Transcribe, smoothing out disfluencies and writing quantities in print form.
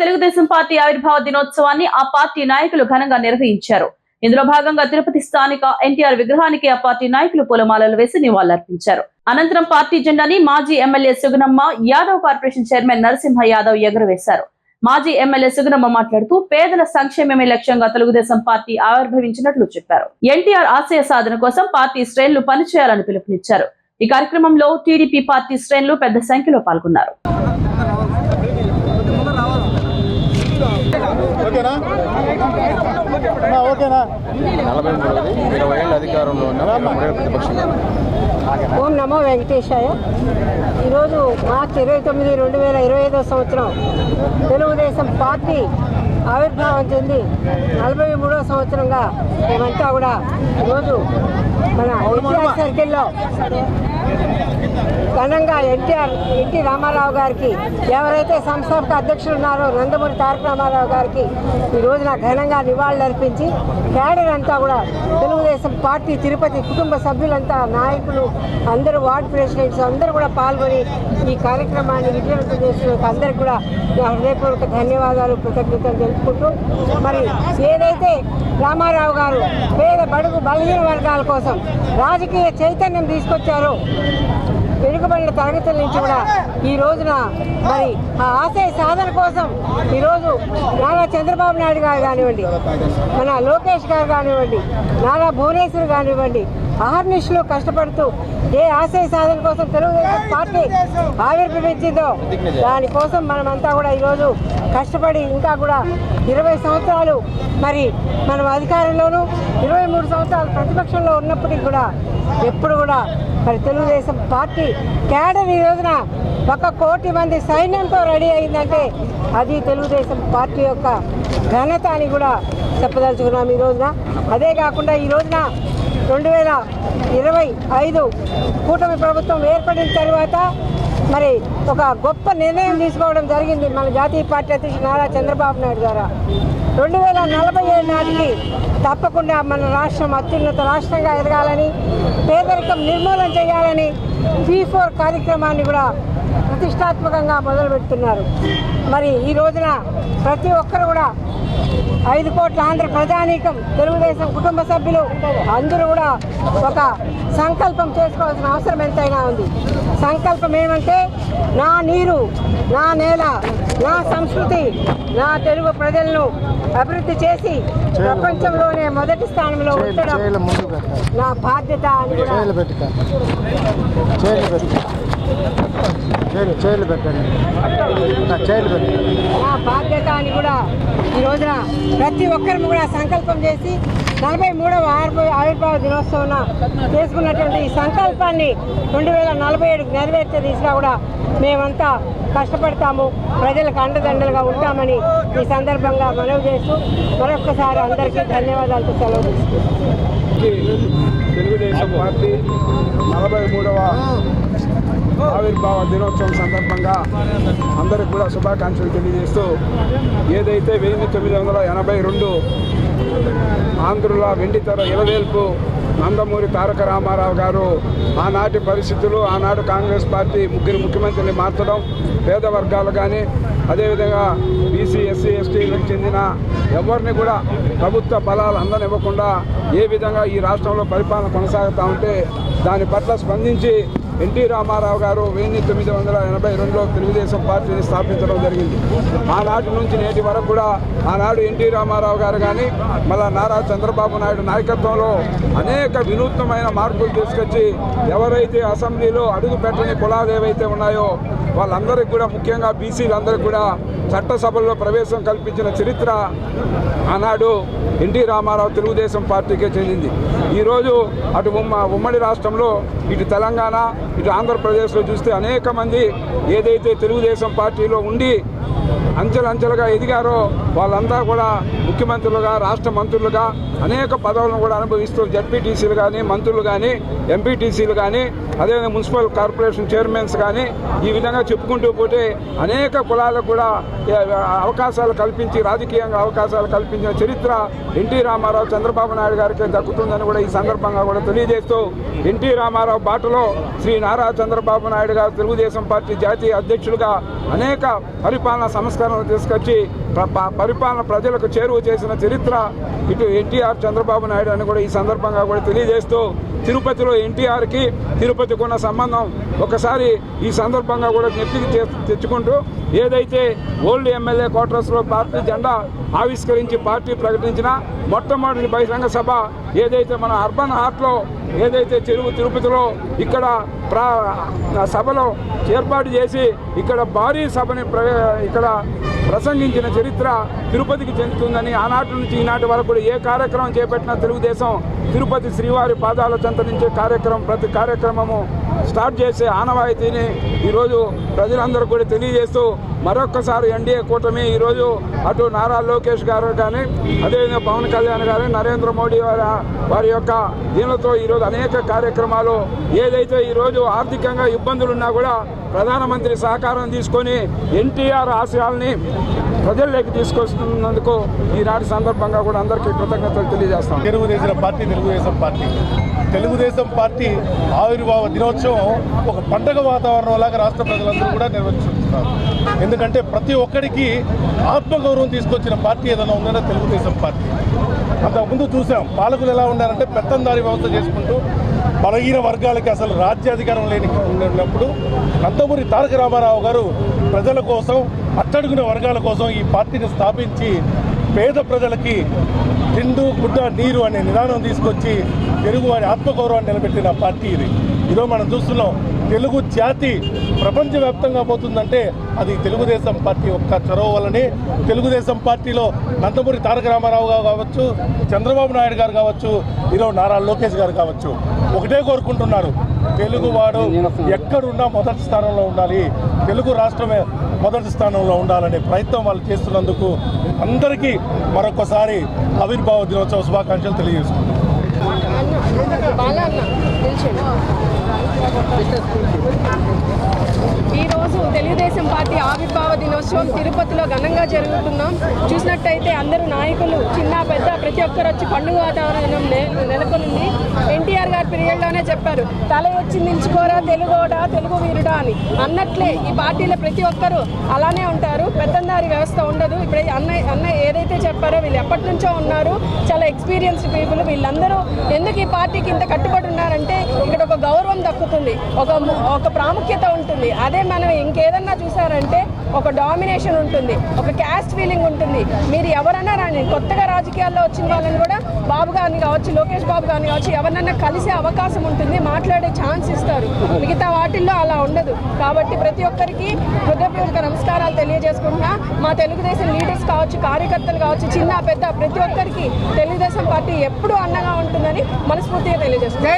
Telugu Desam party ఆవిర్భావ దినోత్సవాన్ని ఆ పార్టీ నాయకులు ఘనంగా నిర్వహించారు. ఇందులో భాగంగా తిరుపతి స్థానిక ఎన్టీఆర్ విగ్రహానికి ఆ పార్టీ నాయకులు పూలమాలలు వేసి నివాళులర్పించారు. అనంతరం పార్టీ జెండాని మాజీ MLA Sugunamma, Yadav corporation chairman Narasimha Yadav ఎగురవేశారు. మాజీ ఎమ్మెల్యే సుగుణమ్మ మాట్లాడుతూ పేదల సంక్షేమమే లక్ష్యంగా తెలుగుదేశం పార్టీ ఆవిర్భవించినట్లు చెప్పారు. ఎన్టీఆర్ ఆశయ సాధన కోసం పార్టీ శ్రేణులు పనిచేయాలని పిలుపునిచ్చారు. ఈ కార్యక్రమంలో టీడీపీ పార్టీ శ్రేణులు పెద్ద సంఖ్యలో పాల్గొన్నారు. ఓం నమో వెంకటేశాయ. ఈరోజు మార్చి 29, 2025 సంవత్సరం తెలుగుదేశం పార్టీ ఆవిర్భావం చెంది 43వ సంవత్సరంగా మేమంతా కూడా ఈరోజు మన ఎన్టీఆర్ సర్కిల్లో ఘనంగా ఎన్టీ రామారావు గారికి, ఎవరైతే సంస్థాపక అధ్యక్షులు ఉన్నారో నందమూరి తారక రామారావు గారికి ఈ రోజున ఘనంగా నివాళులర్పించి క్యాడర్ అంతా కూడా తెలుగుదేశం పార్టీ తిరుపతి కుటుంబ సభ్యులంతా, నాయకులు అందరూ, వార్డు ప్రెసిడెంట్స్ అందరూ కూడా పాల్గొని ఈ కార్యక్రమాన్ని విజయవంతం చేసిన అందరికీ కూడా హృదయపూర్వక ధన్యవాదాలు, కృతజ్ఞతలు తెలుపుకుంటూ, మరి ఏదైతే రామారావు గారు పేద బడుగు బలహీన వర్గాల కోసం రాజకీయ చైతన్యం తీసుకొచ్చారో, వెనుకబడిన తరగతుల నుంచి కూడా ఈ రోజున మరి ఆ ఆశయ సాధన కోసం ఈరోజు నారా చంద్రబాబు నాయుడు గారు కానివ్వండి, మన లోకేష్ గారు కానివ్వండి, నారా భువనేశ్వర్ కానివ్వండి, అహర్నిశలు కష్టపడుతూ ఏ ఆశయ సాధన కోసం తెలుగుదేశం పార్టీ ఆవిర్భవించిందో దానికోసం మనమంతా కూడా ఈరోజు కష్టపడి ఇంకా కూడా 20 సంవత్సరాలు మరి మనం అధికారంలోనూ 23 సంవత్సరాలు ప్రతిపక్షంలో ఉన్నప్పటికీ కూడా ఎప్పుడు కూడా మరి తెలుగుదేశం పార్టీ క్యాడర్ ఈ రోజున 1 కోటి మంది సైన్యంతో రెడీ అయిందంటే అది తెలుగుదేశం పార్టీ యొక్క ఘనత అని కూడా చెప్పదలుచుకున్నాం ఈ రోజున. అదే కాకుండా ఈ రోజున 2025 కూటమి ప్రభుత్వం ఏర్పడిన తర్వాత మరి ఒక గొప్ప నిర్ణయం తీసుకోవడం జరిగింది మన జాతీయ పార్టీ అధ్యక్షుడు నారా చంద్రబాబు నాయుడు గారు. 2047 నాటికి తప్పకుండా మన రాష్ట్రం అత్యున్నత రాష్ట్రంగా ఎదగాలని, పేదరికం నిర్మూలన చేయాలని P4 కార్యక్రమాన్ని కూడా ప్రతిష్టాత్మకంగా మొదలుపెడుతున్నారు. మరి ఈ రోజున ప్రతి ఒక్కరు కూడా 5 కోట్ల ఆంధ్ర ప్రజానీకం, తెలుగుదేశం కుటుంబ సభ్యులు అందరూ కూడా ఒక సంకల్పం చేసుకోవాల్సిన అవసరం ఎంతైనా ఉంది. సంకల్పం ఏమంటే, నా నీరు, నా నేల, నా సంస్కృతి, నా తెలుగు ప్రజలను అభివృద్ధి చేసి ప్రపంచంలోనే మొదటి స్థానంలో ఉంచడం నా బాధ్యత అని కూడా నా బాధ్యత అని కూడా ఈ రోజున ప్రతి ఒక్కరు కూడా సంకల్పం చేసి 43వ ఆవిర్భావ దినోత్సవం చేసుకున్నటువంటి ఈ సంకల్పాన్ని 2047 నెరవేర్చే దిశగా కూడా మేమంతా కష్టపడతాము, ప్రజలకు అండదండలుగా ఉంటామని ఈ సందర్భంగా మనవి చేస్తూ మరొక్కసారి అందరికీ ధన్యవాదాలతో సెలవు తీసుకుంటాం. తెలుగుదేశం పార్టీ 43వ ఆవిర్భావ దినోత్సవం సందర్భంగా అందరికి కూడా శుభాకాంక్షలు తెలియజేస్తూ, ఏదైతే 1982 ఆంధ్రుల వెండితెర ఇలవేల్పు నందమూరి తారక రామారావు గారు ఆనాటి పరిస్థితులు, ఆనాడు కాంగ్రెస్ పార్టీ 3 ముఖ్యమంత్రిని మార్చడం, పేద వర్గాలు కానీ అదేవిధంగా బీసీ, ఎస్సీ, ఎస్టీలకు చెందిన ఎవరిని కూడా ప్రభుత్వ ఫలాలు అందనివ్వకుండా ఏ విధంగా ఈ రాష్ట్రంలో పరిపాలన కొనసాగుతూ ఉంటే దాని పట్ల స్పందించి ఎన్టీ రామారావు గారు 1982లో తెలుగుదేశం పార్టీని స్థాపించడం జరిగింది. ఆనాటి నుంచి నేటి వరకు కూడా ఆనాడు ఎన్టీ రామారావు గారు కానీ మళ్ళా నారా చంద్రబాబు నాయుడు నాయకత్వంలో అనేక వినూత్నమైన మార్పులు తీసుకొచ్చి ఎవరైతే అసెంబ్లీలో అడుగు పెట్టని కులాలు ఏవైతే ఉన్నాయో వాళ్ళందరికీ కూడా, ముఖ్యంగా బీసీలందరికీ కూడా చట్టసభల్లో ప్రవేశం కల్పించిన చరిత్ర ఆనాడు ఎన్టీ రామారావు తెలుగుదేశం పార్టీకే చెందింది. ఈరోజు అటు ఉమ్మడి రాష్ట్రంలో, ఇటు తెలంగాణ, ఇటు ఆంధ్రప్రదేశ్లో చూస్తే అనేక మంది ఏదైతే తెలుగుదేశం పార్టీలో ఉండి అంచెలంచెలుగా ఎదిగారో వాళ్ళంతా కూడా ముఖ్యమంత్రులుగా, రాష్ట్ర మంత్రులుగా అనేక పదవులను కూడా అనుభవిస్తూ జడ్పీటీసీలు కానీ, మంత్రులు కానీ, ఎంపీటీసీలు కానీ, అదేవిధంగా మున్సిపల్ కార్పొరేషన్ చైర్మన్స్ కానీ, ఈ విధంగా చెప్పుకుంటూ పోతే అనేక కులాలకు కూడా అవకాశాలు కల్పించి, రాజకీయంగా అవకాశాలు కల్పించిన చరిత్ర ఎన్టీ రామారావు, చంద్రబాబు నాయుడు గారికి దక్కుతుందని కూడా ఈ సందర్భంగా కూడా తెలియజేస్తూ, ఎన్టీ రామారావు బాటలో శ్రీ నారా చంద్రబాబు నాయుడు గారు తెలుగుదేశం పార్టీ జాతీయ అధ్యక్షులుగా అనేక పరిపాలనా సంస్కరణలు తీసుకొచ్చి పరిపాలన ప్రజలకు చేరువ చేసిన చరిత్ర ఇటు ఎన్టీఆర్ చంద్రబాబు నాయుడు అని కూడా ఈ సందర్భంగా కూడా తెలియజేస్తూ తిరుపతిలో ఎన్టీఆర్కి తిరుపతికి ఉన్న సంబంధం ఒకసారి ఈ సందర్భంగా కూడా నెత్తికి తెచ్చుకుంటూ ఏదైతే ఓల్డ్ ఎమ్మెల్యే క్వార్టర్స్లో పార్టీ జెండా ఆవిష్కరించి పార్టీ ప్రకటించిన మొట్టమొదటి బహిరంగ సభ ఏదైతే మన అర్బన్ హార్ట్లో ఏదైతే తిరుపతిలో ఇక్కడ సభలో ఏర్పాటు చేసి ఇక్కడ భారీ సభని ఇక్కడ ప్రసంగించిన చరిత్ర తిరుపతికి చెందుతుందని ఆనాటి నుంచి ఈనాటి వరకు కూడా ఏ కార్యక్రమం చేపట్టినా తెలుగుదేశం తిరుపతి శ్రీవారి పాదాల చెంత నుంచే ప్రతి కార్యక్రమము స్టార్ట్ చేసే ఆనవాయితీని ఈరోజు ప్రజలందరూ కూడా తెలియజేస్తూ మరొక్కసారి ఎన్డీఏ కూటమి ఈరోజు అటు నారా లోకేష్ గారు కానీ అదేవిధంగా పవన్ కళ్యాణ్ గారు నరేంద్ర మోడీ వారి యొక్క దీనితో ఈరోజు అనేక కార్యక్రమాలు ఏదైతే ఈరోజు ఆర్థికంగా ఇబ్బందులున్నా కూడా ప్రధానమంత్రి సహకారం తీసుకొని ఎన్టీఆర్ ఆశయాల్ని ప్రజల్లోకి తీసుకొస్తున్నందుకు ఈనాటి సందర్భంగా కూడా అందరికీ కృతజ్ఞతలు తెలియజేస్తాం. తెలుగుదేశం పార్టీ ఆవిర్భావ దినోత్సవం ఒక పండగ వాతావరణంలాగా రాష్ట్ర ప్రజలందరూ కూడా నిర్వహిస్తున్నారు. ఎందుకంటే ప్రతి ఒక్కరికి ఆత్మగౌరవం తీసుకొచ్చిన పార్టీ ఏదైనా ఉందంటే తెలుగుదేశం పార్టీ. అంతకుముందు చూసాం పాలకులు ఎలా ఉన్నారంటే పెత్తందారీ వ్యవస్థ చేసుకుంటూ బలహీన వర్గాలకి అసలు రాజ్యాధికారం ఉన్నప్పుడు నందమూరి తారక రామారావు గారు ప్రజల కోసం అట్టడుగున వర్గాల కోసం ఈ పార్టీని స్థాపించి పేద ప్రజలకి తిండు గుడ్డ నీరు అనే నిదానం తీసుకొచ్చి తెలుగు వారి ఆత్మగౌరవాన్ని నిలబెట్టిన పార్టీ ఇది. ఈరోజు మనం చూస్తున్నాం తెలుగు జాతి ప్రపంచవ్యాప్తంగా పోతుందంటే అది తెలుగుదేశం పార్టీ యొక్క చొరవ వల్లనే. తెలుగుదేశం పార్టీలో నందమూరి తారక రామారావు గారు కావచ్చు, చంద్రబాబు నాయుడు గారు కావచ్చు, ఈరోజు నారా లోకేష్ గారు కావచ్చు, ఒకటే కోరుకుంటున్నారు తెలుగువాడు ఎక్కడున్నా మొదటి స్థానంలో ఉండాలి, తెలుగు రాష్ట్రమే మొదటి స్థానంలో ఉండాలనే ప్రయత్నం వాళ్ళు చేస్తున్నందుకు అందరికీ మరొకసారి ఆవిర్భావ దినోత్సవ శుభాకాంక్షలు తెలియజేసుకుంటున్నాను. ఈరోజు తెలుగుదేశం పార్టీ ఆవిర్భావ దినోత్సవం తిరుపతిలో ఘనంగా జరుగుతున్నాం. చూసినట్టయితే అందరూ నాయకులు చిన్న పెద్ద ప్రతి ఒక్కరు వచ్చి పండుగ వాతావరణం నెలకొనింది. ఎన్టీఆర్ గారి పీరియడ్లోనే చెప్పారు, తల వచ్చి నిల్చుకోరా తెలుగోడా తెలుగు వీరుడా అని. అన్నట్లే ఈ పార్టీలో ప్రతి ఒక్కరు అలానే ఉంటారు, పెత్తందారి వ్యవస్థ ఉండదు. ఇప్పుడు అన్న ఏదైతే చెప్పారో వీళ్ళు ఎప్పటి నుంచో ఉన్నారు, చాలా ఎక్స్పీరియన్స్డ్ పీపుల్. వీళ్ళందరూ ఎందుకు ఈ పార్టీకి ఇంత కట్టుబడి ఉన్నారంటే ఇక్కడ ఒక గౌరవం దక్కుతుంది, ఒక ప్రాముఖ్యత ఉంటుంది. అదే మనం ఇంకేదన్నా చూసారంటే ఒక డామినేషన్ ఉంటుంది, ఒక క్యాస్ట్ ఫీలింగ్ ఉంటుంది. మీరు ఎవరన్నా రాని కొత్తగా రాజకీయాల్లో వచ్చిన వాళ్ళని కూడా బాబు గారిని కావచ్చు, లోకేష్ బాబు గారిని కావచ్చు, ఎవరినన్నా కలిసే అవకాశం ఉంటుంది, మాట్లాడే ఛాన్స్ ఇస్తారు. మిగతా వాటిల్లో అలా ఉండదు. కాబట్టి ప్రతి ఒక్కరికి హృదయపూర్వక నమస్కారాలు తెలియజేసుకుంటున్నా. మా తెలుగుదేశం లీడర్స్ కావచ్చు, కార్యకర్తలు కావచ్చు, చిన్న పెద్ద ప్రతి ఒక్కరికి తెలుగుదేశం పార్టీ ఎప్పుడూ అండగా ఉంటుందని మనస్ఫూర్తిగా తెలియజేస్తున్నాం.